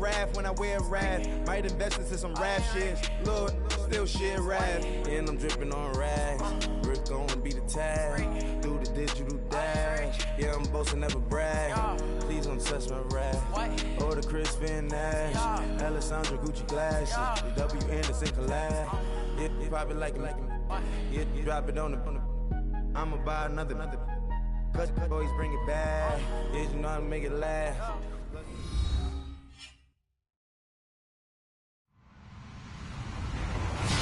wrath when I wear wrath. Might invest into some rap shit. Lord, still shit rap. And I'm dripping on rags. Rick gonna be the tag. Do the digital dash. Yeah, I'm boasting, never brag. Please don't touch my rap. Or the Chris Finn Nash. Alessandra Gucci glasses. The W Anderson collab. Yeah, you pop it like it. Yeah, you drop it on the. I'ma buy another. Cause boys bring it back. Yeah, you know how to make it last.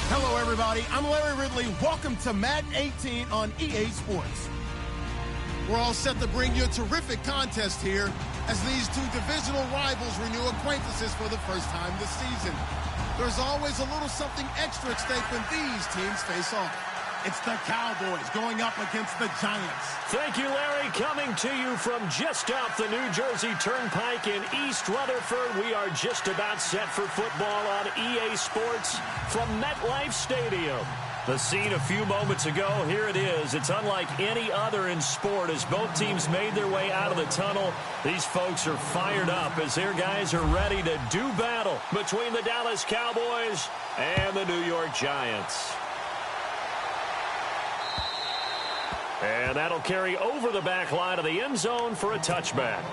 Hello, everybody. I'm Larry Ridley. Welcome to Madden 18 on EA Sports. We're all set to bring you a terrific contest here as these two divisional rivals renew acquaintances for the first time this season. There's always a little something extra at stake when these teams face off. It's the Cowboys going up against the Giants. Thank you, Larry. Coming to you from just off the New Jersey Turnpike in East Rutherford. We are just about set for football on EA Sports from MetLife Stadium. The scene a few moments ago, here it is. It's unlike any other in sport as both teams made their way out of the tunnel. These folks are fired up as their guys are ready to do battle between the Dallas Cowboys and the New York Giants. And that'll carry over the back line of the end zone for a touchback.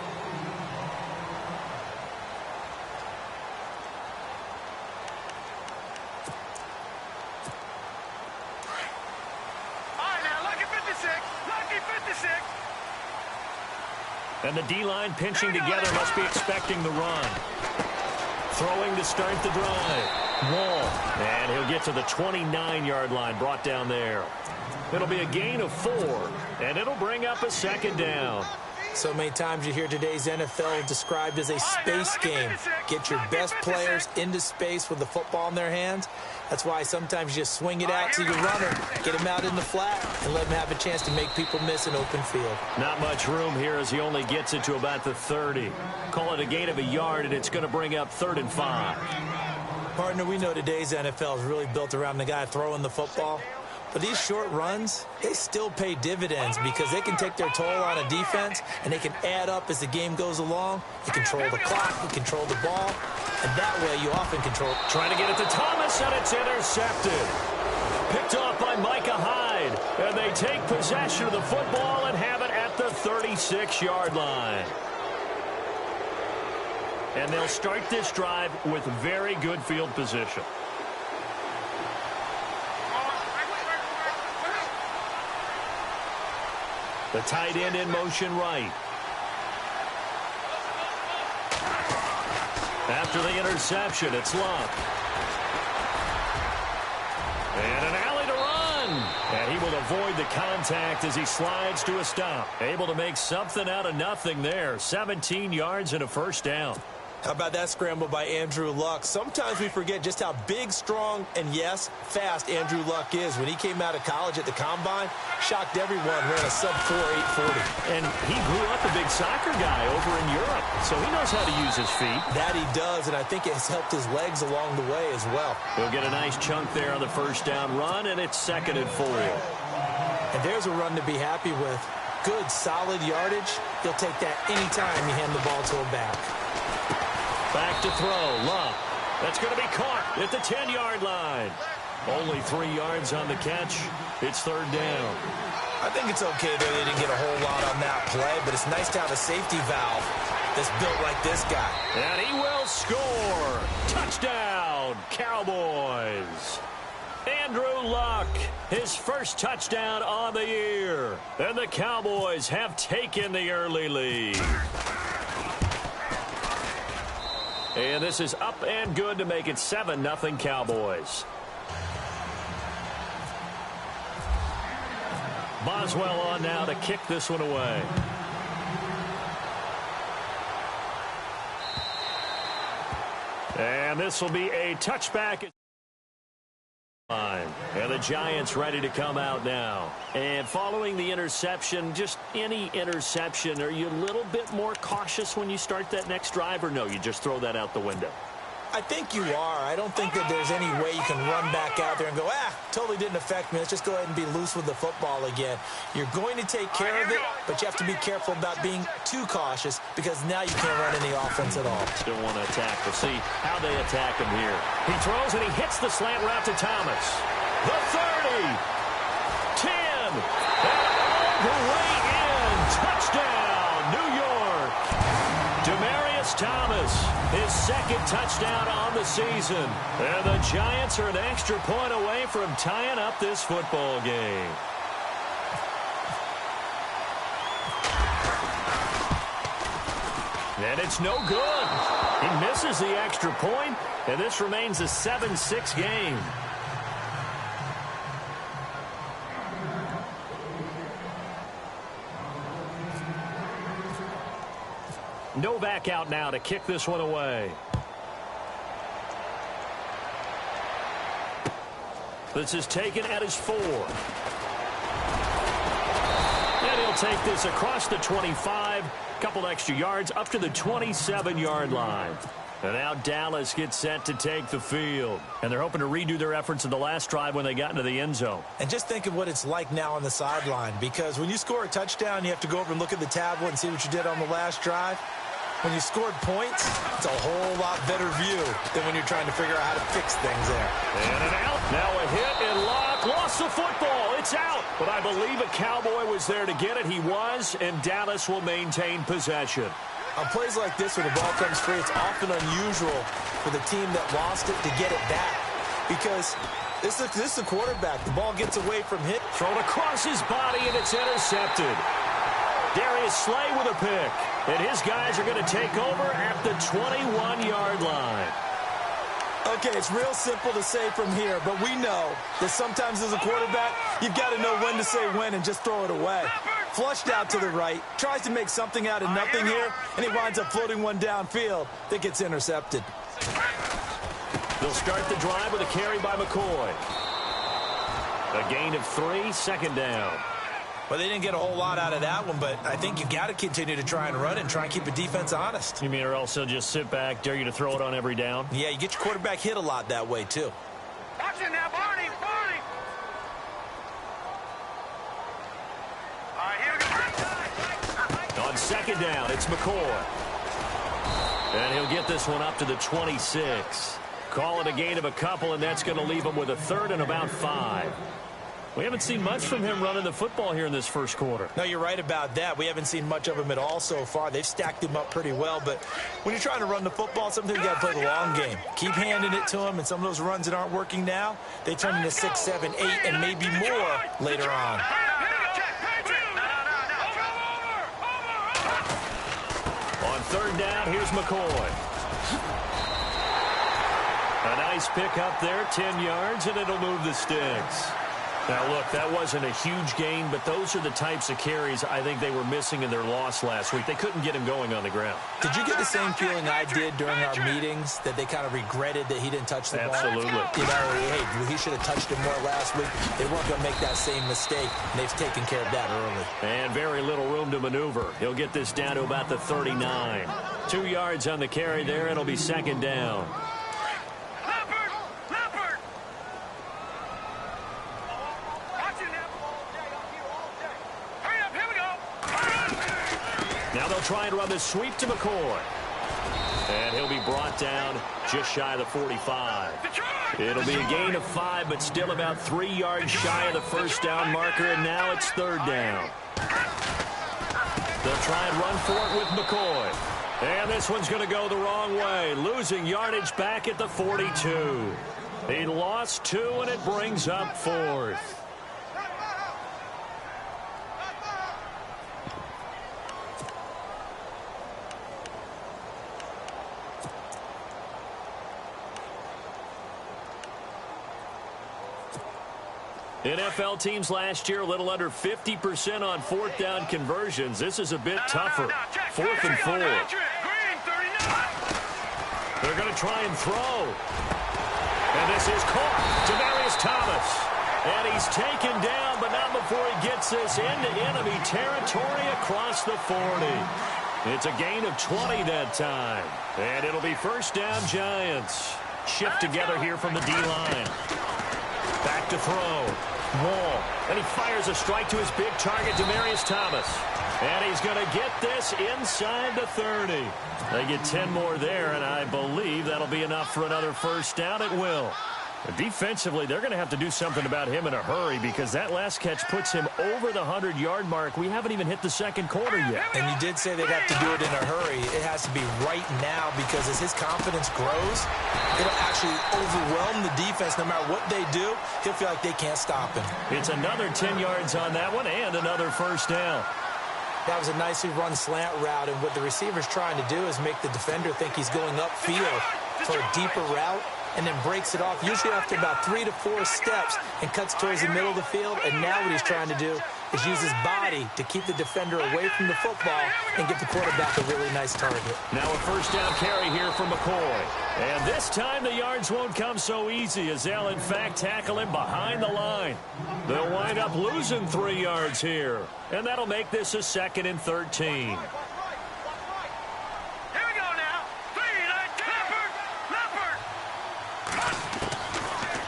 And the D-line pinching together must be expecting the run. Throwing to start the drive. Wall. And he'll get to the 29-yard line, brought down there. It'll be a gain of 4, and it'll bring up a second down. So many times you hear today's NFL described as a space game. Get your best players into space with the football in their hands. That's why sometimes you just swing it out to your runner, get him out in the flat, and let him have a chance to make people miss an open field. Not much room here as he only gets it to about the 30. Call it a gain of a yard, and it's going to bring up 3rd and 5. Partner, we know today's NFL is really built around the guy throwing the football. But these short runs, they still pay dividends because they can take their toll on a defense, and they can add up as the game goes along. You control the clock, you control the ball, and that way you often control. Trying to get it to Thomas, and it's intercepted. Picked off by Micah Hyde, and they take possession of the football and have it at the 36-yard line. And they'll start this drive with very good field position. The tight end in motion right. After the interception, it's Luck. And an alley to run. And he will avoid the contact as he slides to a stop. Able to make something out of nothing there. 17 yards and a first down. How about that scramble by Andrew Luck? Sometimes we forget just how big, strong, and yes, fast Andrew Luck is. When he came out of college at the Combine, shocked everyone, ran a sub-4 840. And he grew up a big soccer guy over in Europe, so he knows how to use his feet. That he does, and I think it has helped his legs along the way as well. He'll get a nice chunk there on the first down run, and it's 2nd and 4. And there's a run to be happy with. Good, solid yardage. He'll take that anytime you hand the ball to him back. Back to throw, Luck. That's going to be caught at the 10-yard line. Only 3 yards on the catch. It's 3rd down. I think it's okay that they didn't get a whole lot on that play, but it's nice to have a safety valve that's built like this guy. And he will score. Touchdown, Cowboys. Andrew Luck, his first touchdown on the year. And the Cowboys have taken the early lead. And this is up and good to make it 7-0 Cowboys. Boswell on now to kick this one away. And this will be a touchback. And the Giants ready to come out now. And following the interception, just any interception, are you a little bit more cautious when you start that next drive, or no, you just throw that out the window? I think you are. I don't think that there's any way you can run back out there and go, totally didn't affect me. Let's just go ahead and be loose with the football again. You're going to take care of it, but you have to be careful about being too cautious because now you can't run any offense at all. Still want to attack. We'll see how they attack him here. He throws and he hits the slant route to Thomas. The 30. 10. And all the way in. Touchdown, New York. Demaryius Thomas, his second touchdown on the season. And the Giants are an extra point away from tying up this football game. And it's no good. He misses the extra point, and this remains a 7-6 game. Novak out now to kick this one away. This is taken at his 4. And he'll take this across the 25. Couple extra yards up to the 27-yard line. And now Dallas gets set to take the field. And they're hoping to redo their efforts in the last drive when they got into the end zone. And just think of what it's like now on the sideline, because when you score a touchdown, you have to go over and look at the tablet and see what you did on the last drive. When you scored points, it's a whole lot better view than when you're trying to figure out how to fix things there. And an out. Now a hit and lock. Lost the football. It's out. But I believe a Cowboy was there to get it. He was, and Dallas will maintain possession. On plays like this where the ball comes free, it's often unusual for the team that lost it to get it back. Because this is the quarterback. The ball gets away from him. Thrown across his body, and it's intercepted. Darius Slay with a pick. And his guys are going to take over at the 21-yard line. Okay, it's real simple to say from here, but we know that sometimes as a quarterback, you've got to know when to say when and just throw it away. Flushed out to the right, tries to make something out of nothing here, and he winds up floating one downfield that gets intercepted. They'll start the drive with a carry by McCoy. A gain of 3, second down. Well, they didn't get a whole lot out of that one, but I think you've got to continue to try and run and try and keep the defense honest. You mean or else they'll just sit back, dare you to throw it on every down? Yeah, you get your quarterback hit a lot that way, too. Watch it now, Barney. All right, here we go. On second down, it's McCoy. And he'll get this one up to the 26. Call it a gain of a couple, and that's going to leave him with a third and about 5. We haven't seen much from him running the football here in this first quarter. No, you're right about that. We haven't seen much of him at all so far. They've stacked him up pretty well, but when you're trying to run the football, sometimes you got to play the long game. Keep handing it to him, and some of those runs that aren't working now, they turn into 6, 7, 8, and maybe more later on. On third down, here's McCoy. A nice pick up there, 10 yards, and it'll move the sticks. Now, look, that wasn't a huge gain, but those are the types of carries I think they were missing in their loss last week. They couldn't get him going on the ground. Did you get the same feeling I did during our meetings, that they kind of regretted that he didn't touch the ball? Absolutely. You know, hey, he should have touched it more last week. They weren't going to make that same mistake, and they've taken care of that early. And very little room to maneuver. He'll get this down to about the 39. 2 yards on the carry there. It'll be second down. Now they'll try and run the sweep to McCoy. And he'll be brought down just shy of the 45. It'll be a gain of 5, but still about 3 yards shy of the first down marker, and now it's third down. They'll try and run for it with McCoy. And this one's going to go the wrong way, losing yardage back at the 42. He lost 2, and it brings up 4th. NFL teams last year a little under 50% on fourth down conversions. This is a bit tougher. 4th and 4. They're going to try and throw. And this is caught. Demaryius Thomas. And he's taken down, but not before he gets this into enemy territory across the 40. It's a gain of 20 that time. And it'll be first down, Giants. Shift together here from the D-line. Back to throw. Wall. And he fires a strike to his big target, Demaryius Thomas. And he's going to get this inside the 30. They get 10 more there, and I believe that'll be enough for another first down. It will. Defensively, they're going to have to do something about him in a hurry because that last catch puts him over the 100-yard mark. We haven't even hit the second quarter yet. And you did say they'd have to do it in a hurry. It has to be right now because as his confidence grows, it'll actually overwhelm the defense. No matter what they do, he'll feel like they can't stop him. It's another 10 yards on that one and another first down. That was a nicely run slant route, and what the receiver's trying to do is make the defender think he's going upfield for a deeper route, and then breaks it off, usually after about 3 to 4 steps, and cuts towards the middle of the field. And now what he's trying to do is use his body to keep the defender away from the football and get the quarterback a really nice target. Now a first down carry here from McCoy. And this time the yards won't come so easy as they'll, in fact, tackle him behind the line. They'll wind up losing 3 yards here. And that'll make this a 2nd and 13.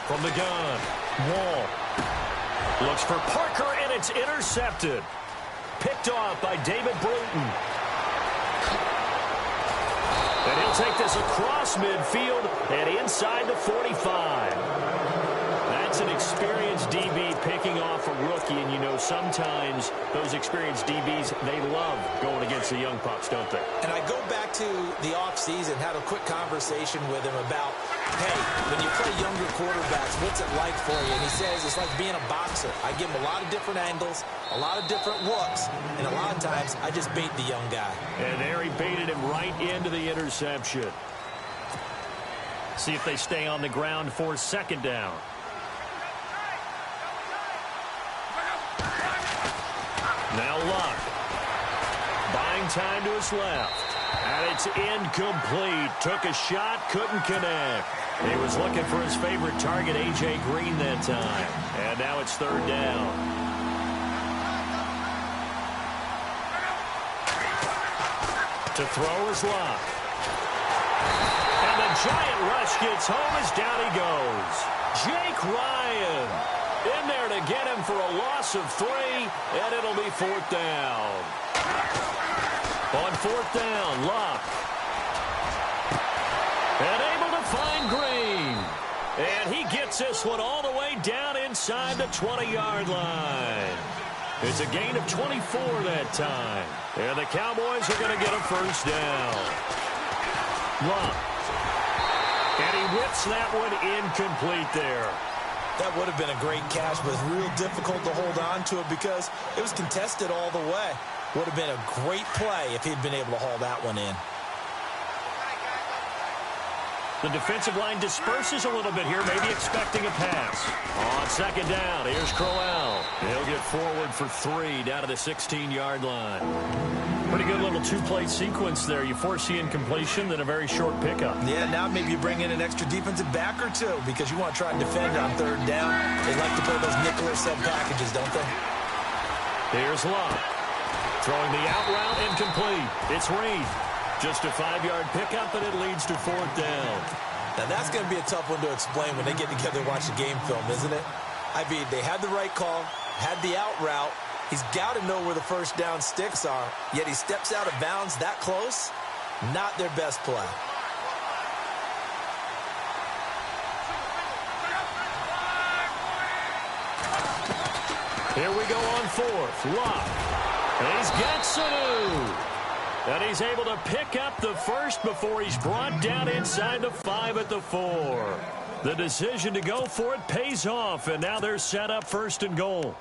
From the gun, Wall looks for Parker, and it's intercepted. Picked off by David Bruton. And he'll take this across midfield and inside the 45. That's an experienced DB picking off a rookie, and you know sometimes those experienced DBs, they love going against the young pups, don't they? And I go back to the offseason, had a quick conversation with him about, hey, when you play younger quarterbacks, what's it like for you? And he says it's like being a boxer. I give him a lot of different angles, a lot of different looks, and a lot of times I just bait the young guy. And there he baited him right into the interception. See if they stay on the ground for 2nd down. Now Luck. Buying time to his left. And it's incomplete. Took a shot, couldn't connect. He was looking for his favorite target, A.J. Green, that time. And now it's 3rd down. To throw is Luck. And the giant rush gets home as down he goes. Jake Ryan in there to get him for a loss of 3, and it'll be 4th down. On 4th down, Luck. And able to find Green. And he gets this one all the way down inside the 20-yard line. It's a gain of 24 that time. And the Cowboys are going to get a first down. Luck. And he whips that one incomplete there. That would have been a great catch, but it's real difficult to hold on to it because it was contested all the way. Would have been a great play if he'd been able to haul that one in. The defensive line disperses a little bit here, maybe expecting a pass. On 2nd down, here's Crowell. He'll get forward for 3 down to the 16-yard line. Pretty good little 2-play sequence there. You force the incompletion, then a very short pickup. Yeah, now maybe you bring in an extra defensive back or 2 because you want to try and defend on 3rd down. They like to play those nickel or sub packages, don't they? Here's Luck. Throwing the out route incomplete. It's Reed. Just a 5-yard pickup, and it leads to 4th down. Now, that's going to be a tough one to explain when they get together and watch the game film, isn't it? I mean, they had the right call, had the out route. He's got to know where the first down sticks are, yet he steps out of bounds that close. Not their best play. Here we go on 4th. Luck. And he's got Sanu. And he's able to pick up the first before he's brought down inside the 5 at the 4. The decision to go for it pays off, and now they're set up 1st and goal.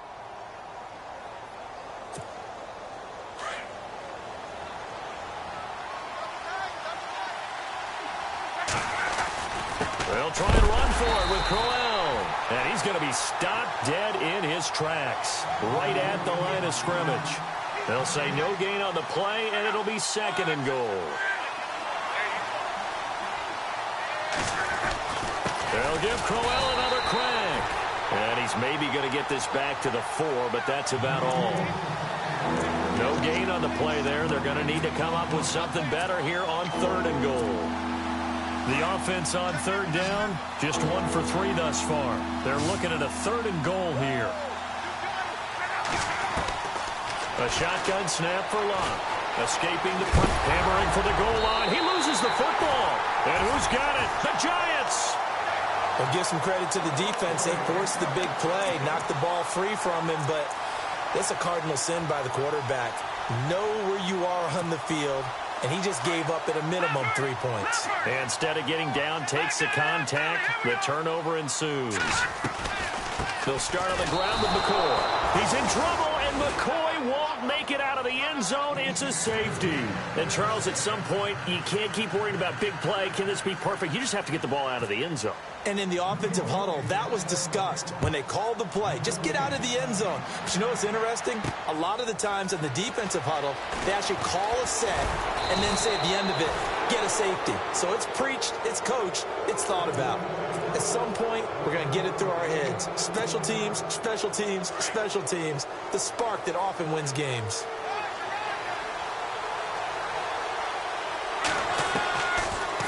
They'll try and run for it with Crowell. And he's going to be stopped dead in his tracks, right at the line of scrimmage. They'll say no gain on the play, and it'll be 2nd and goal. They'll give Crowell another crack. And he's maybe going to get this back to the 4, but that's about all. No gain on the play there. They're going to need to come up with something better here on 3rd and goal. The offense on 3rd down, just 1 for 3 thus far. They're looking at a 3rd and goal here. A shotgun snap for Locke. Escaping the punt, hammering for the goal line. He loses the football. And who's got it? The Giants. Well, give some credit to the defense. They forced the big play, knocked the ball free from him, but that's a cardinal sin by the quarterback. Know where you are on the field, and he just gave up at a minimum 3 points. And instead of getting down, takes the contact. The turnover ensues. They'll start on the ground with McCoy. He's in trouble, and McCoy won't make it out of the end zone. It's a safety. And, Charles, at some point, you can't keep worrying about big play. Can this be perfect? You just have to get the ball out of the end zone. And in the offensive huddle, that was discussed when they called the play. Just get out of the end zone. But you know what's interesting? A lot of the times in the defensive huddle, they actually call a set and then say at the end of it, get a safety. So it's preached, it's coached, it's thought about. At some point, we're going to get it through our heads. Special teams, special teams, special teams. The spark that often wins games.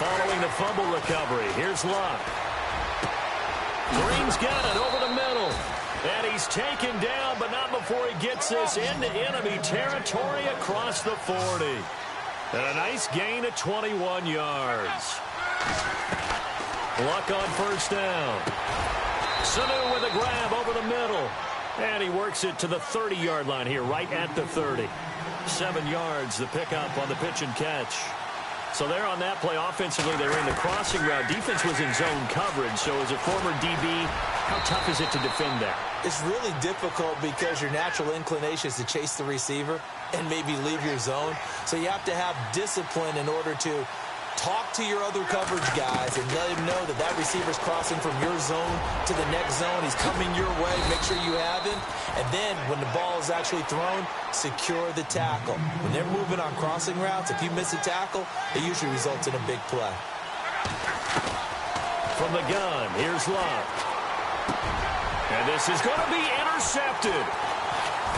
Following the fumble recovery, here's Locke. Green's got it over the middle. And he's taken down, but not before he gets this into enemy territory across the 40. And a nice gain of 21 yards. Luck on 1st down. Sanu with a grab over the middle. And he works it to the 30-yard line here, right at the 30. 7 yards, the pickup on the pitch and catch. So there on that play, offensively, they ran the crossing route. Defense was in zone coverage, so as a former DB, how tough is it to defend that? It's really difficult because your natural inclination is to chase the receiver and maybe leave your zone. So you have to have discipline in order to talk to your other coverage guys and let him know that that receiver's crossing from your zone to the next zone. He's coming your way. Make sure you have him. And then when the ball is actually thrown, secure the tackle. When they're moving on crossing routes, if you miss a tackle, it usually results in a big play. From the gun, here's Locke. And this is going to be intercepted.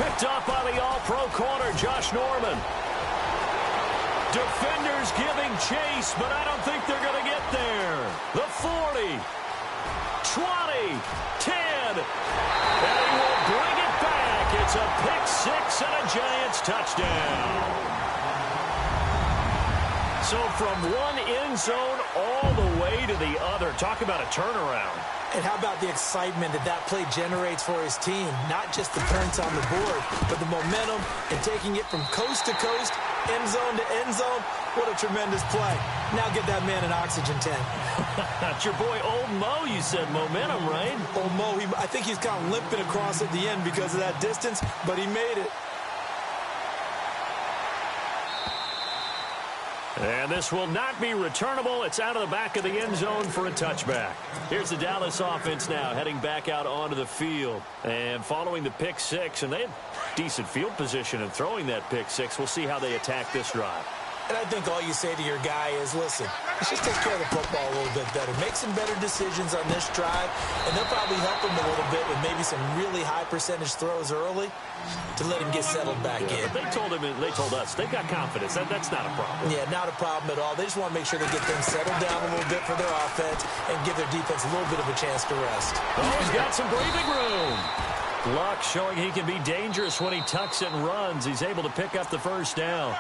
Picked up by the all-pro corner, Josh Norman. Defenders giving chase, but I don't think they're going to get there. The 40, 20, 10, and he will bring it back. It's a pick six and a Giants touchdown. So from one end zone all the way to the other. Talk about a turnaround. And how about the excitement that that play generates for his team? Not just the points on the board, but the momentum and taking it from coast to coast, end zone to end zone. What a tremendous play. Now get that man an oxygen tank. That's your boy Old Mo, you said. Momentum, right? Old Mo, I think he's kind of limping across at the end because of that distance, but he made it. And this will not be returnable. It's out of the back of the end zone for a touchback. Here's the Dallas offense now heading back out onto the field. And following the pick six, and they had decent field position in throwing that pick six. We'll see how they attack this drive. And I think all you say to your guy is, listen, let's just take care of the football a little bit better. Make some better decisions on this drive, and they'll probably help him a little bit with maybe some really high percentage throws early to let him get settled back in. But they told us, they've got confidence. That's not a problem. Yeah, not a problem at all. They just want to make sure they get things settled down a little bit for their offense and give their defense a little bit of a chance to rest. Oh, he's got some breathing room. Luck showing he can be dangerous when he tucks and runs. He's able to pick up the first down.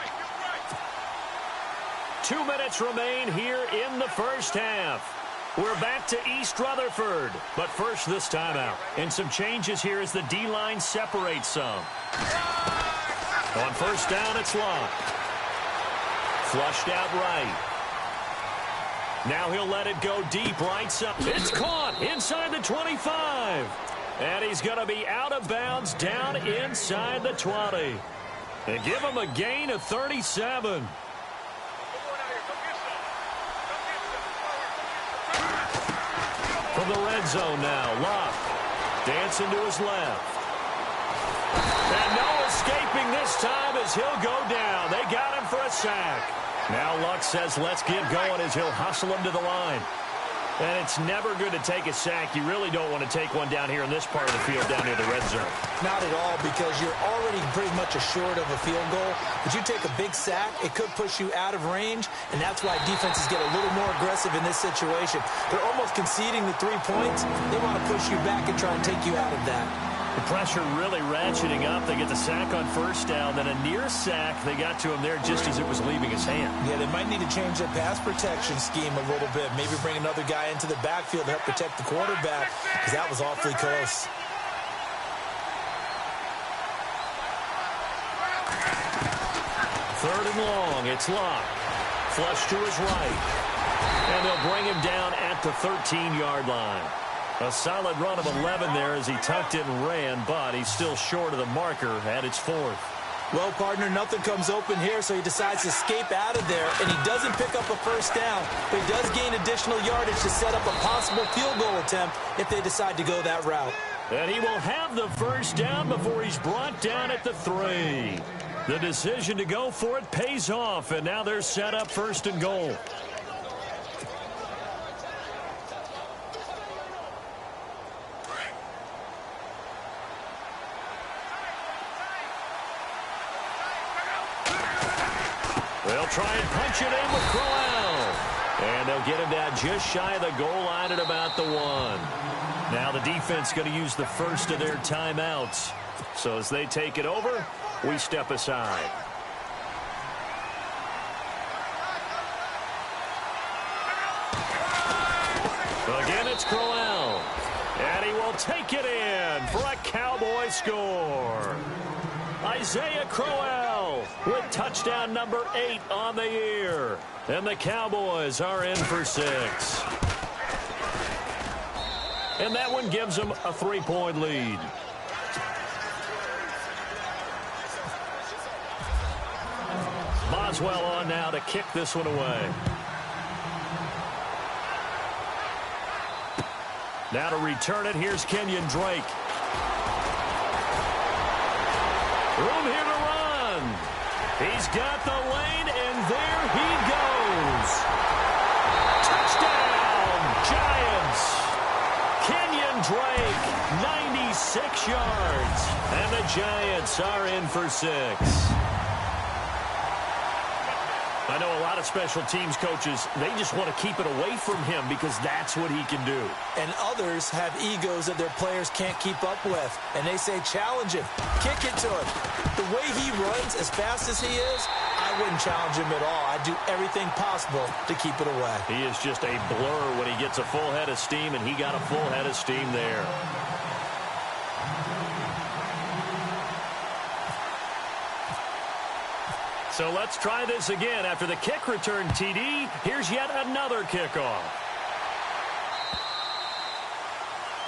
2 minutes remain here in the first half. We're back to East Rutherford, but first this timeout. And some changes here as the D-line separates some. On first down, it's Locke. Flushed out right. Now he'll let it go deep right side. It's caught inside the 25. And he's going to be out of bounds down inside the 20. And give him a gain of 37. From the red zone now, Locke dancing to his left. And no escaping this time as he'll go down. They got him for a sack. Now Luck says let's get going as he'll hustle him to the line. And it's never good to take a sack. You really don't want to take one down here in this part of the field down near the red zone. Not at all, because you're already pretty much assured of a field goal. But you take a big sack, it could push you out of range, and that's why defenses get a little more aggressive in this situation. They're almost conceding the 3 points. They want to push you back and try and take you out of that. The pressure really ratcheting up. They get the sack on first down, then a near sack. They got to him there just as it was leaving his hand. Yeah, they might need to change their pass protection scheme a little bit. Maybe bring another guy into the backfield to help protect the quarterback, because that was awfully close. Third and long. It's Locke. Flush to his right. And they'll bring him down at the 13-yard line. A solid run of 11 there as he tucked it and ran, but he's still short of the marker at its 4th. Well, partner, nothing comes open here, so he decides to escape out of there, and he doesn't pick up a first down, but he does gain additional yardage to set up a possible field goal attempt if they decide to go that route. And he will have the first down before he's brought down at the 3. The decision to go for it pays off, and now they're set up 1st and goal. They'll try and punch it in with Crowell. And they'll get him down just shy of the goal line at about the 1. Now the defense going to use the first of their timeouts. So as they take it over, we step aside. Again, it's Crowell. And he will take it in for a Cowboy score. Isaiah Crowell with touchdown number 8 on the year. And the Cowboys are in for 6. And that one gives them a 3-point lead. Boswell on now to kick this one away. Now to return it, here's Kenyon Drake. Room here to run. He's got the lane, and there he goes. Touchdown, Giants. Kenyon Drake, 96 yards. And the Giants are in for 6. I know a lot of special teams coaches, they just want to keep it away from him because that's what he can do. And others have egos that their players can't keep up with. And they say, challenge him, kick it to him. The way he runs as fast as he is, I wouldn't challenge him at all. I'd do everything possible to keep it away. He is just a blur when he gets a full head of steam, and he got a full head of steam there. So let's try this again. After the kick return TD, here's yet another kickoff.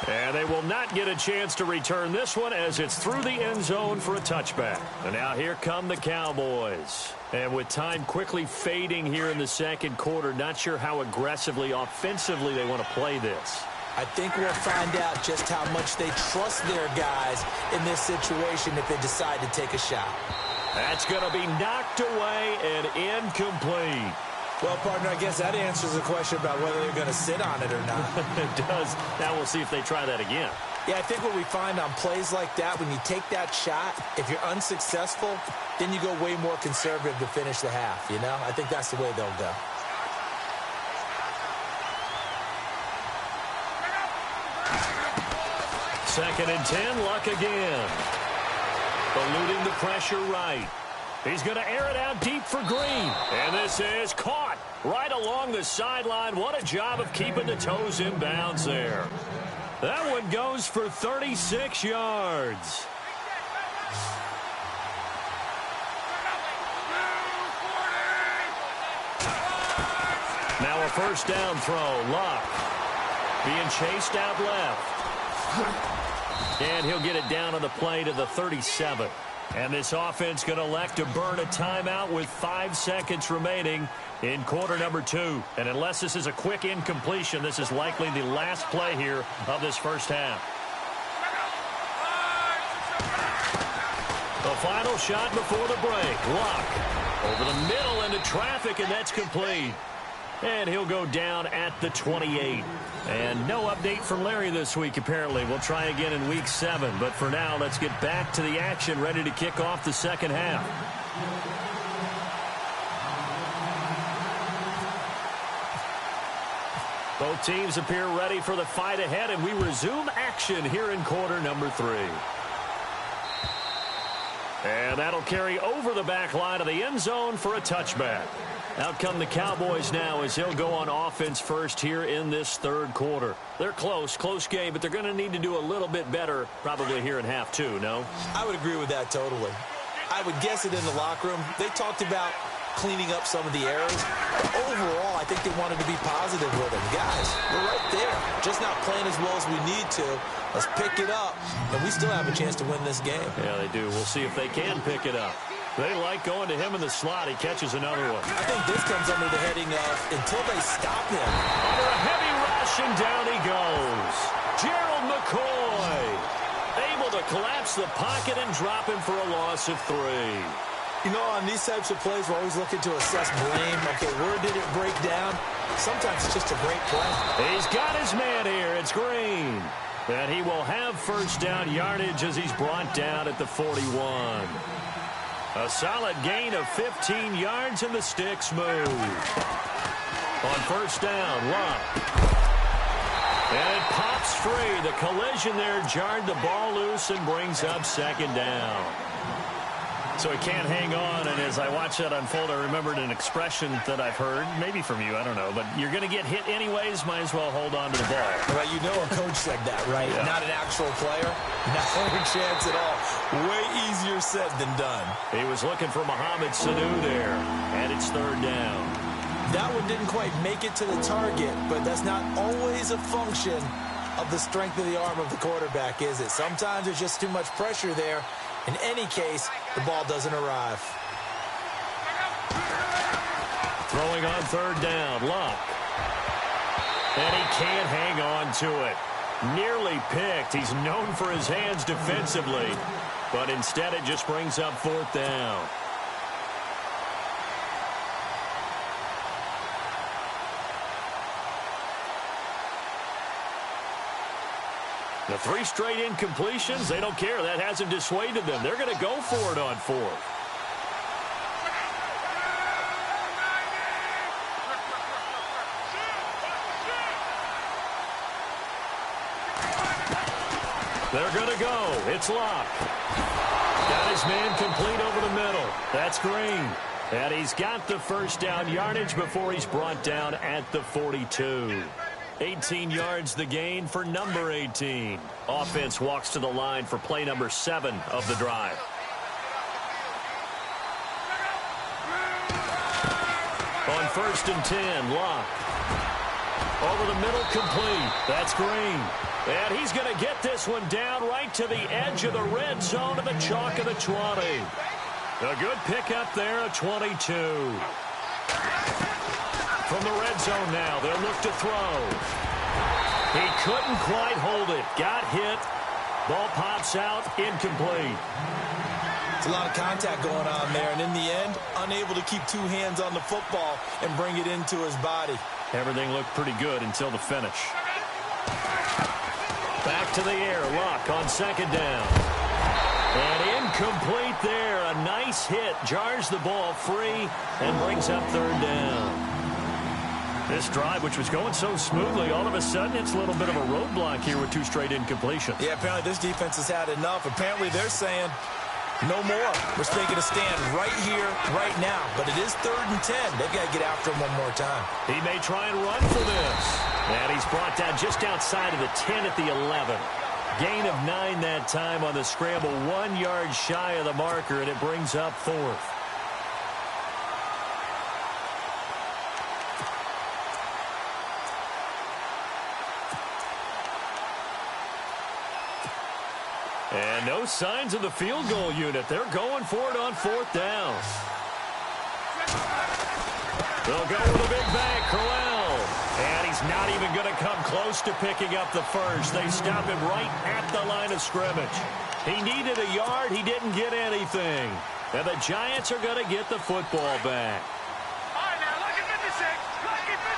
And they will not get a chance to return this one as it's through the end zone for a touchback. And now here come the Cowboys. And with time quickly fading here in the second quarter, not sure how aggressively, offensively they want to play this. I think we'll find out just how much they trust their guys in this situation if they decide to take a shot. That's going to be knocked away and incomplete. Well, partner, I guess that answers the question about whether they're going to sit on it or not. It does. Now we'll see if they try that again. Yeah, I think what we find on plays like that, when you take that shot, if you're unsuccessful, then you go way more conservative to finish the half, you know? I think that's the way they'll go. Second and 10, Luck again. Eluding the pressure right. He's going to air it out deep for Green. And this is caught right along the sideline. What a job of keeping the toes in bounds there. That one goes for 36 yards. Now a first down throw. Luck being chased out left. And he'll get it down on the play to the 37. And this offense going to elect to burn a timeout with 5 seconds remaining in quarter number 2. And unless this is a quick incompletion, this is likely the last play here of this first half. The final shot before the break. Luck over the middle into traffic, and that's complete. And he'll go down at the 28. And no update from Larry this week, apparently. We'll try again in Week 7. But for now, let's get back to the action, ready to kick off the second half. Both teams appear ready for the fight ahead, and we resume action here in quarter number 3. And that'll carry over the back line of the end zone for a touchback. Out come the Cowboys now as he'll go on offense first here in this third quarter. They're close game, but they're going to need to do a little bit better probably here in half 2, no? I would agree with that totally. I would guess it in the locker room. They talked about cleaning up some of the errors. Overall, I think they wanted to be positive with it. Guys, we're right there. Just not playing as well as we need to. Let's pick it up, and we still have a chance to win this game. Yeah, they do. We'll see if they can pick it up. They like going to him in the slot. He catches another one. I think this comes under the heading of until they stop him. Under a heavy rush, and down he goes. Gerald McCoy able to collapse the pocket and drop him for a loss of 3. You know, on these types of plays, we're always looking to assess blame. Okay, where did it break down? Sometimes it's just a great play. He's got his man here. It's Green. And he will have first down yardage as he's brought down at the 41. A solid gain of 15 yards, and the sticks move. On first down, Luck. And it pops free. The collision there jarred the ball loose and brings up second down. So he can't hang on, and as I watch that unfold, I remembered an expression that I've heard, maybe from you, I don't know, but you're going to get hit anyways, might as well hold on to the ball. Well, you know a coach said that, right? Yeah. Not an actual player. Not a chance at all. Way easier said than done. He was looking for Mohamed Sanu there, and it's third down. That one didn't quite make it to the target, but that's not always a function of the strength of the arm of the quarterback, is it? Sometimes there's just too much pressure there. In any case, the ball doesn't arrive. Throwing on third down, Luck. And he can't hang on to it. Nearly picked. He's known for his hands defensively, but instead it just brings up fourth down. The 3 straight incompletions, they don't care. That hasn't dissuaded them. They're going to go for it on fourth. They're going to go. It's Locke. Got his man complete over the middle. That's Green. And he's got the first down yardage before he's brought down at the 42. 18 yards the gain for number 18. Offense walks to the line for play number 7 of the drive. On first and 10, Locke. Over the middle, complete. That's Green. And he's going to get this one down right to the edge of the red zone to the chalk of the 20. A good pickup there, a 22. From the red zone now, they'll look to throw. He couldn't quite hold it. Got hit. Ball pops out, incomplete. It's a lot of contact going on there, and in the end, unable to keep 2 hands on the football and bring it into his body. Everything looked pretty good until the finish. Back to the air, Luck on second down. And incomplete there. A nice hit. Jars the ball free and brings up third down. This drive, which was going so smoothly, all of a sudden it's a little bit of a roadblock here with 2 straight incompletions. Yeah, apparently this defense has had enough. Apparently they're saying no more. We're taking a stand right here, right now. But it is 3rd and 10. They've got to get after him one more time. He may try and run for this. And he's brought down just outside of the 10 at the 11. Gain of 9 that time on the scramble. 1 yard shy of the marker, and it brings up 4th. And no signs of the field goal unit. They're going for it on 4th down. They'll go with a big bang, Crowell. And he's not even going to come close to picking up the first. They stop him right at the line of scrimmage. He needed a yard. He didn't get anything. And the Giants are going to get the football back. All right, now, look at 56. Look at 56.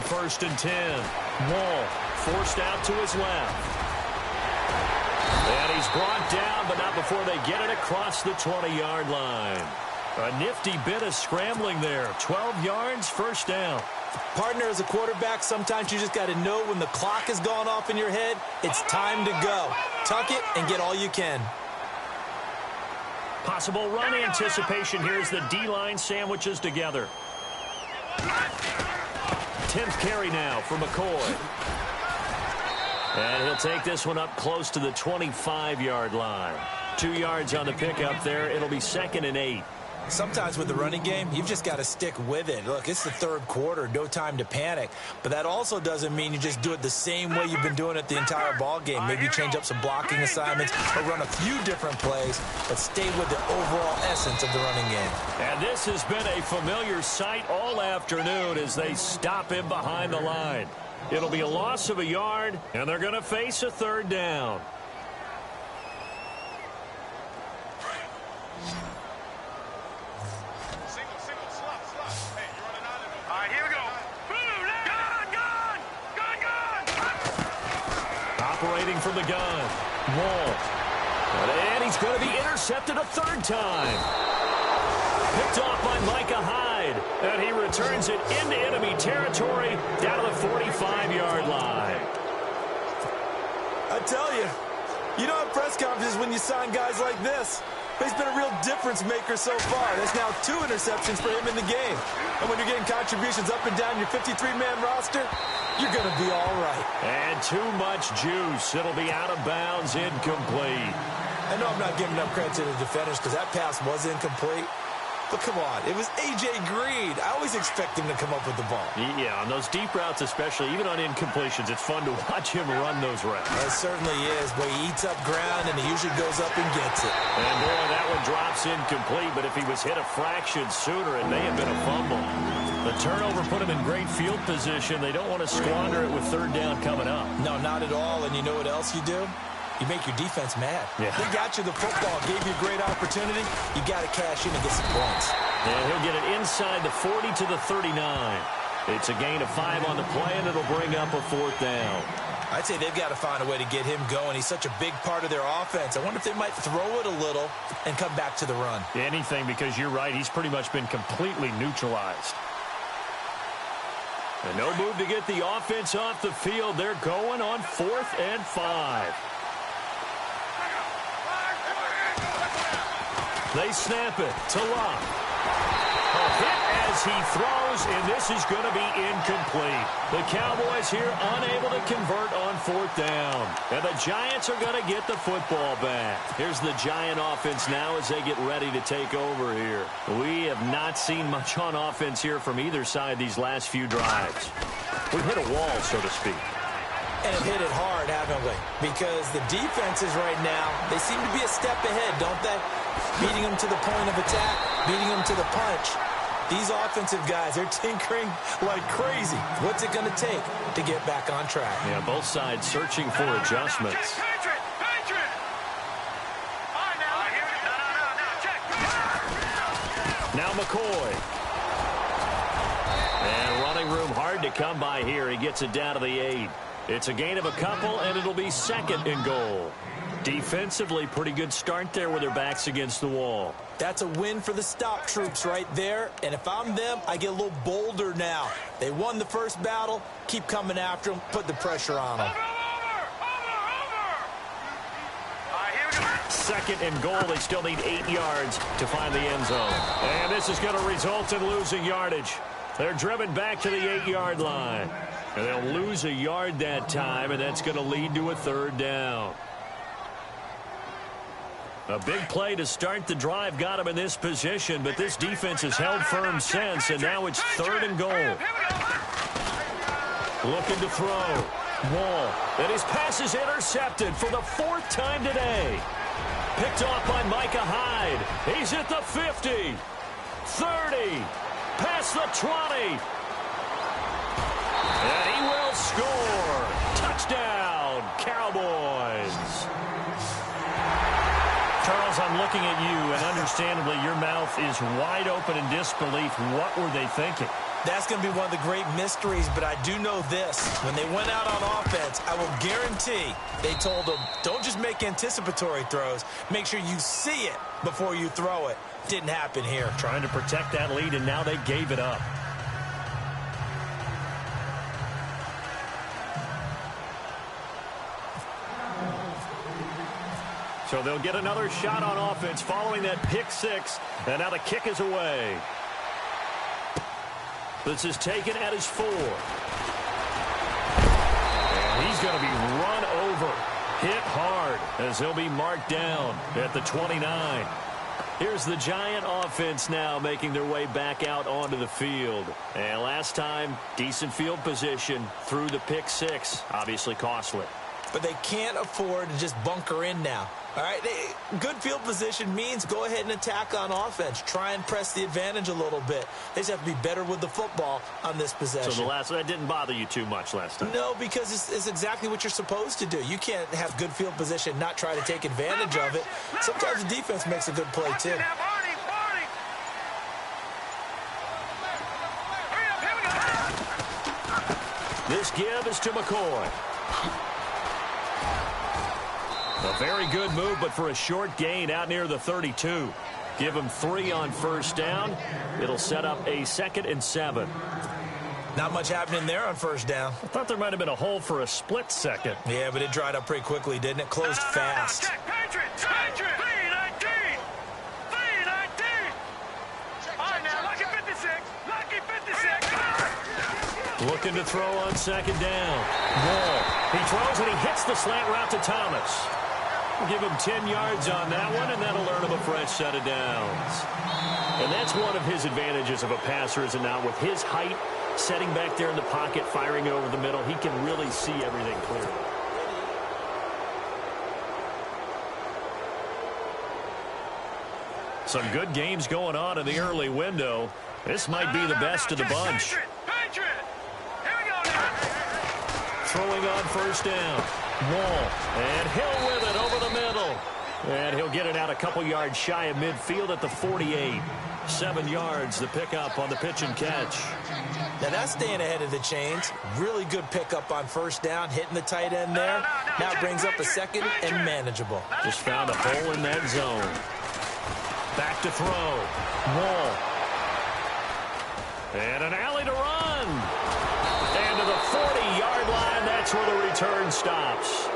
1st and 10. Wall forced out to his left. And he's brought down, but not before they get it across the 20-yard line. A nifty bit of scrambling there. 12 yards, first down. Partner, as a quarterback, sometimes you just got to know when the clock has gone off in your head, it's time to go. Tuck it and get all you can. Possible run anticipation here as the D-line sandwiches together. 10th carry now for McCoy. And he'll take this one up close to the 25-yard line. 2 yards on the pickup there. It'll be 2nd and 8. Sometimes with the running game, you've just got to stick with it. Look, it's the third quarter, no time to panic. But that also doesn't mean you just do it the same way you've been doing it the entire ball game. Maybe change up some blocking assignments or run a few different plays, but stay with the overall essence of the running game. And this has been a familiar sight all afternoon as they stop him behind the line. It'll be a loss of a yard, and they're going to face a 3rd down. Operating from the gun. Wall. And he's going to be intercepted a 3rd time. Picked off by Micah Hyde. And he returns it into enemy territory down to the 45-yard line. I tell you, you don't have press conferences when you sign guys like this. He's been a real difference maker so far. There's now 2 interceptions for him in the game. And when you're getting contributions up and down your 53-man roster, you're going to be all right. And too much juice. It'll be out of bounds, incomplete. I know I'm not giving enough credit to the defenders because that pass was incomplete. But come on, it was A.J. Green. I always expect him to come up with the ball. Yeah, on those deep routes especially, even on incompletions, it's fun to watch him run those routes. It certainly is, but he eats up ground and he usually goes up and gets it. And boy, that one drops incomplete, but if he was hit a fraction sooner, it may have been a fumble. The turnover put him in great field position. They don't want to squander it with 3rd down coming up. No, not at all, and you know what else you do? You make your defense mad. Yeah. They got you the football, gave you a great opportunity. You got to cash in and get some points. And he'll get it inside the 40 to the 39. It's a gain of 5 on the play, and it'll bring up a 4th down. I'd say they've got to find a way to get him going. He's such a big part of their offense. I wonder if they might throw it a little and come back to the run. Anything, because you're right. He's pretty much been completely neutralized. And no move to get the offense off the field. They're going on 4th and 5. They snap it to Locke. A hit as he throws, and this is going to be incomplete. The Cowboys here unable to convert on 4th down. And the Giants are going to get the football back. Here's the Giant offense now as they get ready to take over here. We have not seen much on offense here from either side these last few drives. We've hit a wall, so to speak. And have hit it hard, haven't we? Because the defenses right now, they seem to be a step ahead, don't they? Beating them to the point of attack, beating them to the punch. These offensive guys, they're tinkering like crazy. What's it going to take to get back on track? Yeah, both sides searching for adjustments. Now McCoy. And running room hard to come by here. He gets it down to the 8. It's a gain of a couple, and it'll be 2nd and goal. Defensively, pretty good start there with their backs against the wall. That's a win for the stop troops right there. And if I'm them, I get a little bolder now. They won the first battle. Keep coming after them. Put the pressure on them. 2nd and goal. They still need 8 yards to find the end zone. And this is going to result in losing yardage. They're driven back to the 8-yard line. And they'll lose a yard that time, and that's going to lead to a 3rd down. A big play to start the drive got him in this position, but this defense has held firm since, and now it's 3rd and goal. Looking to throw. Wall. And his pass is intercepted for the 4th time today. Picked off by Micah Hyde. He's at the 50. 30. Past the 20. And he will score. Touchdown, Cowboys. Charles, I'm looking at you, and understandably, your mouth is wide open in disbelief. What were they thinking? That's going to be one of the great mysteries, but I do know this. When they went out on offense, I will guarantee they told them, don't just make anticipatory throws. Make sure you see it before you throw it. Didn't happen here. Trying to protect that lead, and now they gave it up. So they'll get another shot on offense following that pick six, and now the kick is away. This is taken at his 4. And he's going to be run over, hit hard, as he'll be marked down at the 29. Here's the Giant offense now making their way back out onto the field. And last time, decent field position through the pick six, obviously costly. But they can't afford to just bunker in now. All right, good field position means go ahead and attack on offense. Try and press the advantage a little bit. They just have to be better with the football on this possession. So that didn't bother you too much last time? No, because it's exactly what you're supposed to do. You can't have good field position, not try to take advantage of it. Sometimes the defense makes a good play, too. This give is to McCoy. A very good move, but for a short gain out near the 32. Give him 3 on first down. It'll set up a 2nd and 7. Not much happening there on first down. I thought there might have been a hole for a split second. Yeah, but it dried up pretty quickly, didn't it? Closed fast. Looking to throw on 2nd down. Wall. He throws and he hits the slant route to Thomas. We'll give him 10 yards on that one, and that'll earn him a fresh set of downs. And that's one of his advantages of a passer, is it not? With his height, setting back there in the pocket, firing over the middle, he can really see everything clearly. Some good games going on in the early window. This might be the best of the bunch. Throwing on first down. Wall. And Hill with it over the middle. And he'll get it out a couple yards shy of midfield at the 48. 7 yards, the pickup on the pitch and catch. Now that's staying ahead of the chains. Really good pickup on first down, hitting the tight end there. Now it brings up a 2nd and manageable. Just found a hole in that zone. Back to throw. Wall. And an alley to run. And to the 40-yard line, that's where the return stops.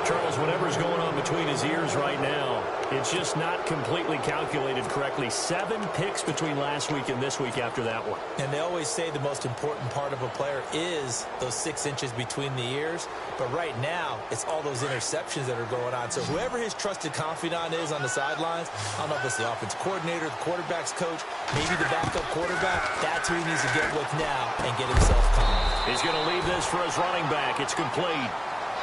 Charles, whatever's going on between his ears right now, it's just not completely calculated correctly. 7 picks between last week and this week after that one. And they always say the most important part of a player is those 6 inches between the ears. But right now, it's all those interceptions that are going on. So whoever his trusted confidant is on the sidelines, I don't know if it's the offensive coordinator, the quarterback's coach, maybe the backup quarterback, that's who he needs to get with now and get himself calm. He's going to leave this for his running back. It's complete.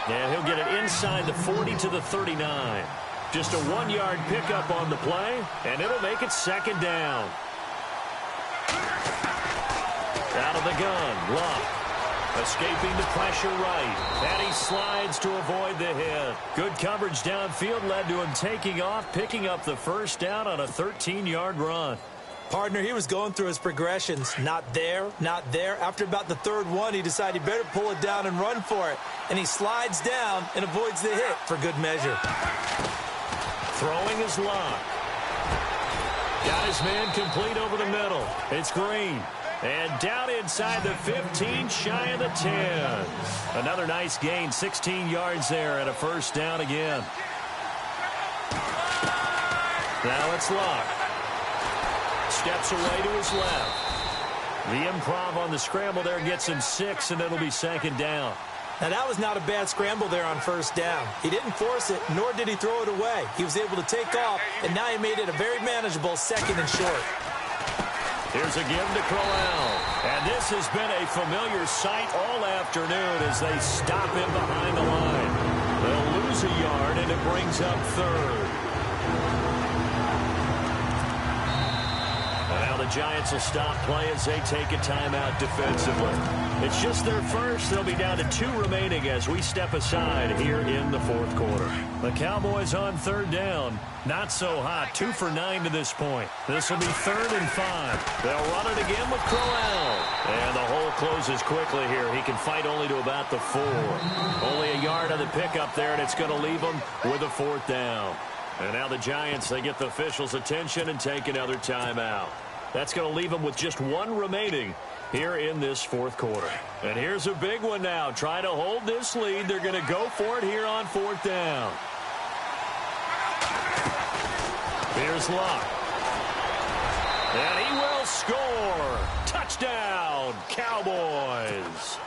And he'll get it inside the 40 to the 39. Just a 1-yard pickup on the play, and it'll make it 2nd down. Out of the gun, Luck. Escaping the pressure right. And he slides to avoid the hit. Good coverage downfield led to him taking off, picking up the first down on a 13-yard run. Partner, he was going through his progressions. Not there, not there. After about the 3rd one, he decided he better pull it down and run for it. And he slides down and avoids the hit for good measure. Throwing his Luck. Got his man complete over the middle. It's Green. And down inside the 15, shy of the 10. Another nice gain, 16 yards there and a first down again. Now it's Luck. Steps away to his left. The improv on the scramble there gets him 6, and it'll be 2nd down. Now, that was not a bad scramble there on first down. He didn't force it, nor did he throw it away. He was able to take off, and now he made it a very manageable 2nd and short. Here's a give to Crowell. And this has been a familiar sight all afternoon as they stop him behind the line. They'll lose a yard, and it brings up 3rd. the Giants will stop play as they take a timeout defensively. It's just their first. They'll be down to 2 remaining as we step aside here in the fourth quarter. The Cowboys on third down. Not so hot. 2 for 9 to this point. This will be 3rd and 5. They'll run it again with Crowell. And the hole closes quickly here. He can fight only to about the 4. Only a yard on the pickup there, and it's going to leave him with a 4th down. And now the Giants, they get the officials' attention and take another timeout. That's going to leave them with just 1 remaining here in this fourth quarter. And here's a big one now. Trying to hold this lead. They're going to go for it here on 4th down. Here's Luck. And he will score. Touchdown, Cowboys.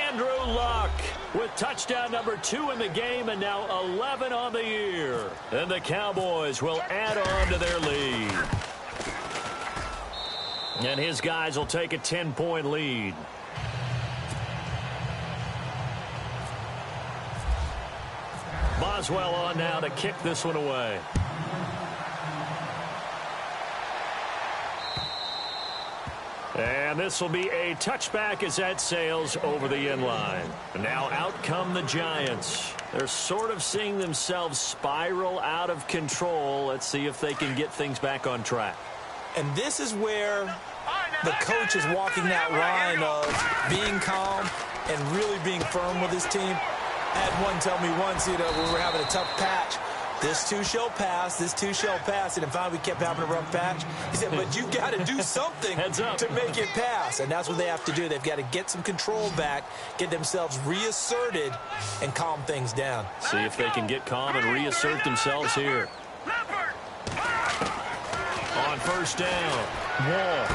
Andrew Luck with touchdown number 2 in the game and now 11 on the year. And the Cowboys will add on to their lead. And his guys will take a 10-point lead. Boswell on now to kick this one away. And this will be a touchback as that sails over the end line. Now out come the Giants. They're sort of seeing themselves spiral out of control. Let's see if they can get things back on track. And this is where the coach is walking that line of being calm and really being firm with his team. I had one tell me once, when we were having a tough patch, this too shall pass, this too shall pass. And in fact, we kept having a rough patch. He said, but you've got to do something to make it pass. And that's what they have to do. They've got to get some control back, get themselves reasserted, and calm things down. See if they can get calm and reassert themselves here. On first down, Wall.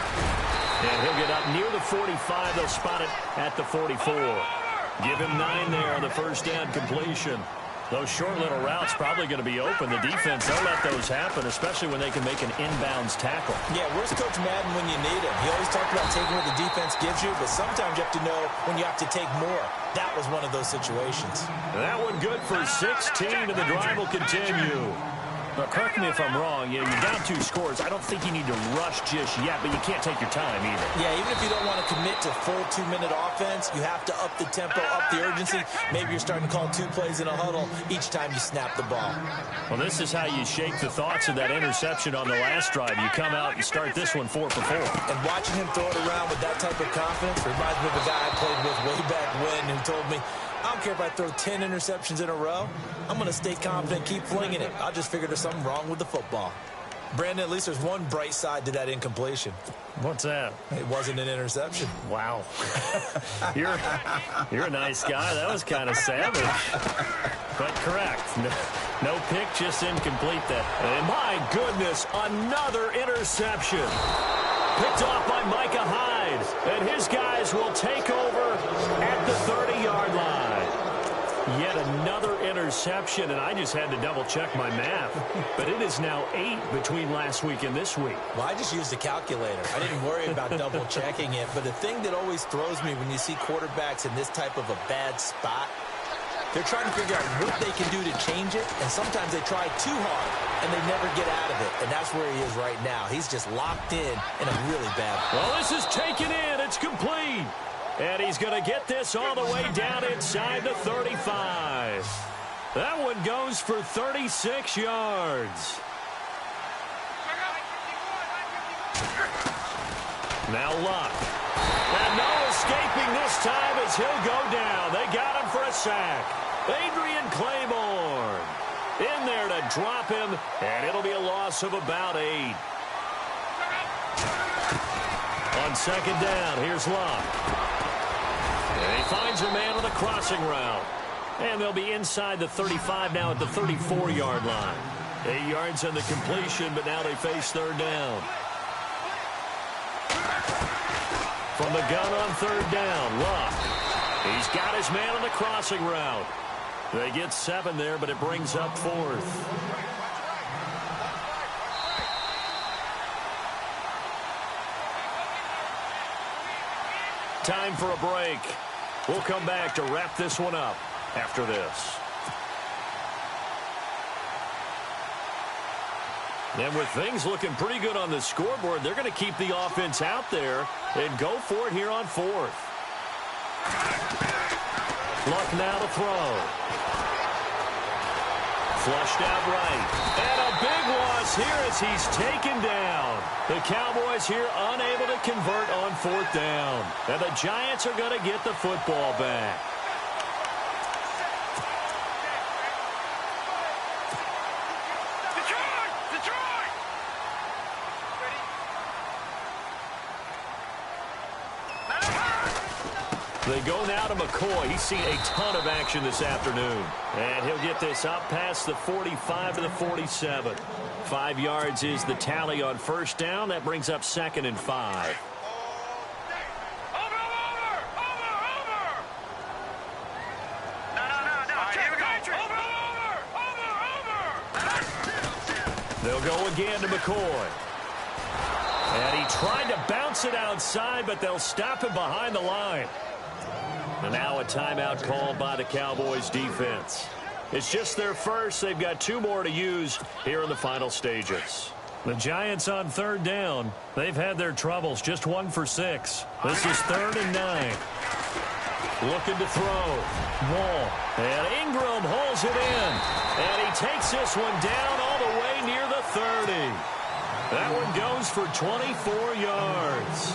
And he'll get up near the 45. They'll spot it at the 44. Give him 9 there on the first down completion. Those short little routes probably going to be open. The defense, they'll let those happen, especially when they can make an inbounds tackle. Yeah, where's Coach Madden when you need him? He always talked about taking what the defense gives you, but sometimes you have to know when you have to take more. That was one of those situations. That one good for 16, and the drive will continue. Now, correct me if I'm wrong. You're down 2 scores. I don't think you need to rush just yet, but you can't take your time either. Yeah, even if you don't want to commit to full 2-minute offense, you have to up the tempo, up the urgency. Maybe you're starting to call 2 plays in a huddle each time you snap the ball. Well, this is how you shake the thoughts of that interception on the last drive. You come out and start this one 4 for 4. And watching him throw it around with that type of confidence reminds me of a guy I played with way back when who told me, I don't care if I throw 10 interceptions in a row. I'm going to stay confident, keep flinging it. I just figured there's something wrong with the football. Brandon, at least there's one bright side to that incompletion. What's that? It wasn't an interception. Wow. You're a nice guy. That was kind of savage. But correct. No pick, just incomplete that. And my goodness, another interception. Picked off by Micah Hyde. And his guys will take over at the 30-yard line. Yet another interception, and I just had to double-check my math. But it is now 8 between last week and this week. Well, I just used a calculator. I didn't worry about double-checking it. But the thing that always throws me when you see quarterbacks in this type of a bad spot, they're trying to figure out what they can do to change it, and sometimes they try too hard, and they never get out of it. And that's where he is right now. He's just locked in a really bad way. Well, this is taken in. It's complete. And he's going to get this all the way down inside the 35. That one goes for 36 yards. Now Luck. And no escaping this time as he'll go down. They got him for a sack. Adrian Claiborne in there to drop him, and it'll be a loss of about 8. On second down, here's Luck. And he finds a man on the crossing route. And they'll be inside the 35 now at the 34-yard line. 8 yards on the completion, but now they face third down. From the gun on third down, Luck. He's got his man on the crossing route. They get 7 there, but it brings up 4th. Time for a break. We'll come back to wrap this one up after this. And with things looking pretty good on the scoreboard, they're going to keep the offense out there and go for it here on fourth. Luck now to throw. Flushed out right. And a big loss here as he's taken down. The Cowboys here unable to convert on fourth down. And the Giants are going to get the football back. They go now to McCoy. He's seen a ton of action this afternoon. And he'll get this up past the 45 to the 47. 5 yards is the tally on first down. That brings up 2nd and 5. They'll go again to McCoy. And he tried to bounce it outside, but they'll stop him behind the line. And now a timeout called by the Cowboys defense. It's just their first. They've got 2 more to use here in the final stages. The Giants on third down. They've had their troubles. Just 1 for 6. This is 3rd and 9. Looking to throw. Wall. And Ingram holds it in. And he takes this one down all the way near the 30. That one goes for 24 yards.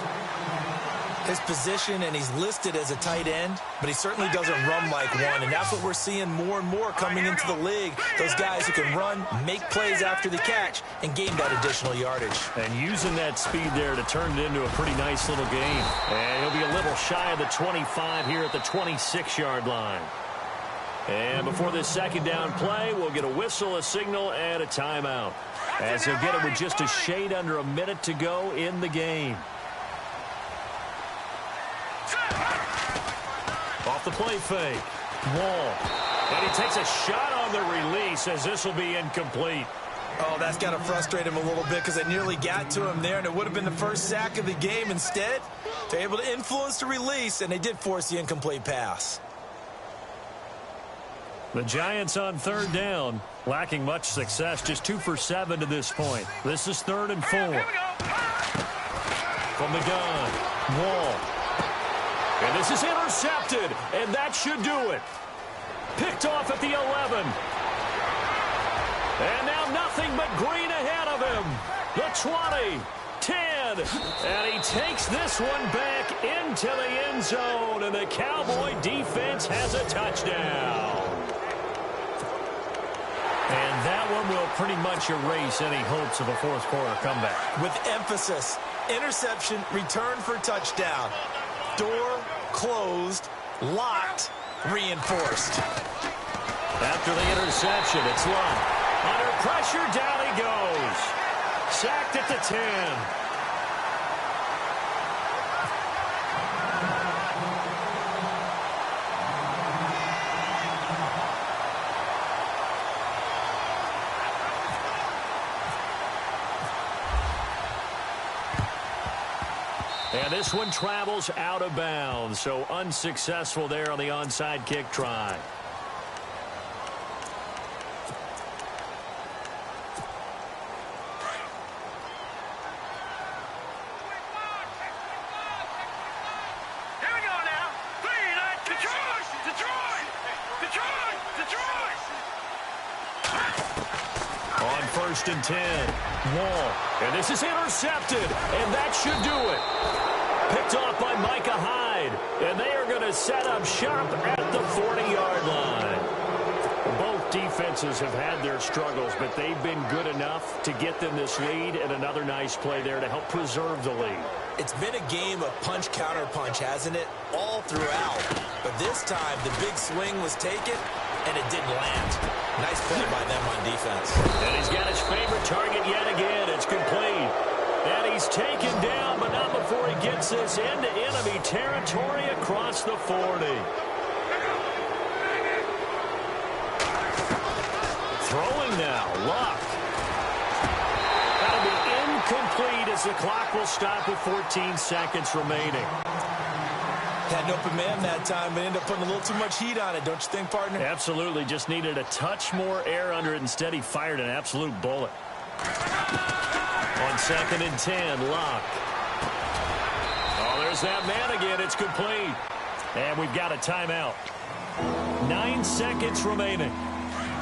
His position, and he's listed as a tight end, but he certainly doesn't run like one, and that's what we're seeing more and more coming into the league. Those guys who can run, make plays after the catch, and gain that additional yardage. And using that speed there to turn it into a pretty nice little game. And he'll be a little shy of the 25 here at the 26-yard line. And before this second down play, we'll get a whistle, a signal, and a timeout. As he'll get it with just a shade under a minute to go in the game. Off the play fake. Wall. And he takes a shot on the release as this will be incomplete. Oh, that's got to frustrate him a little bit because they nearly got to him there, and it would have been the first sack of the game. Instead, they're able to influence the release, and they did force the incomplete pass. The Giants on third down, lacking much success, just 2 for 7 to this point. This is 3rd and 4. From the gun, Wall. And this is intercepted, and that should do it. Picked off at the 11. And now nothing but green ahead of him. The 20, 10, and he takes this one back into the end zone, and the Cowboy defense has a touchdown. And that one will pretty much erase any hopes of a fourth quarter comeback. With emphasis, interception, return for touchdown. Door closed, locked, reinforced. After the interception, it's Luck. Under pressure, down he goes. Sacked at the 10. And this one travels out of bounds, so unsuccessful there on the onside kick try. Here we go now. Detroit! On 1st and 10, Wall. And this is intercepted, and that should do it. Picked off by Micah Hyde, and they are going to set up shop at the 40-yard line. Both defenses have had their struggles, but they've been good enough to get them this lead, and another nice play there to help preserve the lead. It's been a game of punch-counter-punch, hasn't it? All throughout. But this time, the big swing was taken, and it didn't land. Nice play by them on defense. And he's got his favorite target yet again. It's complete. And he's taken down, but not before he gets this into enemy territory across the 40. Throwing now, Luck. That'll be incomplete as the clock will stop with 14 seconds remaining. Had an open man that time, but ended up putting a little too much heat on it, don't you think, partner? Absolutely. Just needed a touch more air under it. Instead, he fired an absolute bullet. On 2nd and 10, Luck. Oh, there's that man again. It's complete. And we've got a timeout. 9 seconds remaining.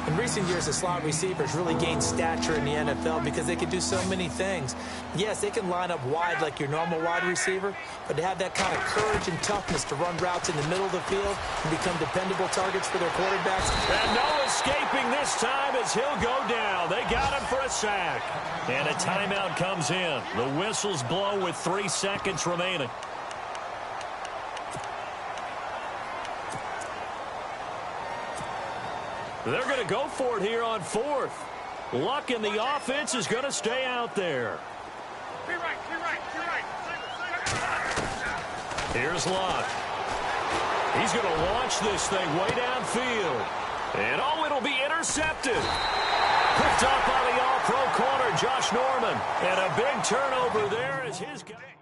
In recent years, the slot receivers really gained stature in the NFL because they can do so many things. Yes, they can line up wide like your normal wide receiver, but to have that kind of courage and toughness to run routes in the middle of the field and become dependable targets for their quarterbacks. And no escaping this time as he'll go down. They got him for a sack. And a timeout comes in. The whistles blow with 3 seconds remaining. They're going to go for it here on 4th. Luck in the offense is going to stay out there. Here's Luck. He's going to launch this thing way downfield. And oh, it'll be intercepted. Picked up by the all-pro corner, Josh Norman. And a big turnover there as his guy.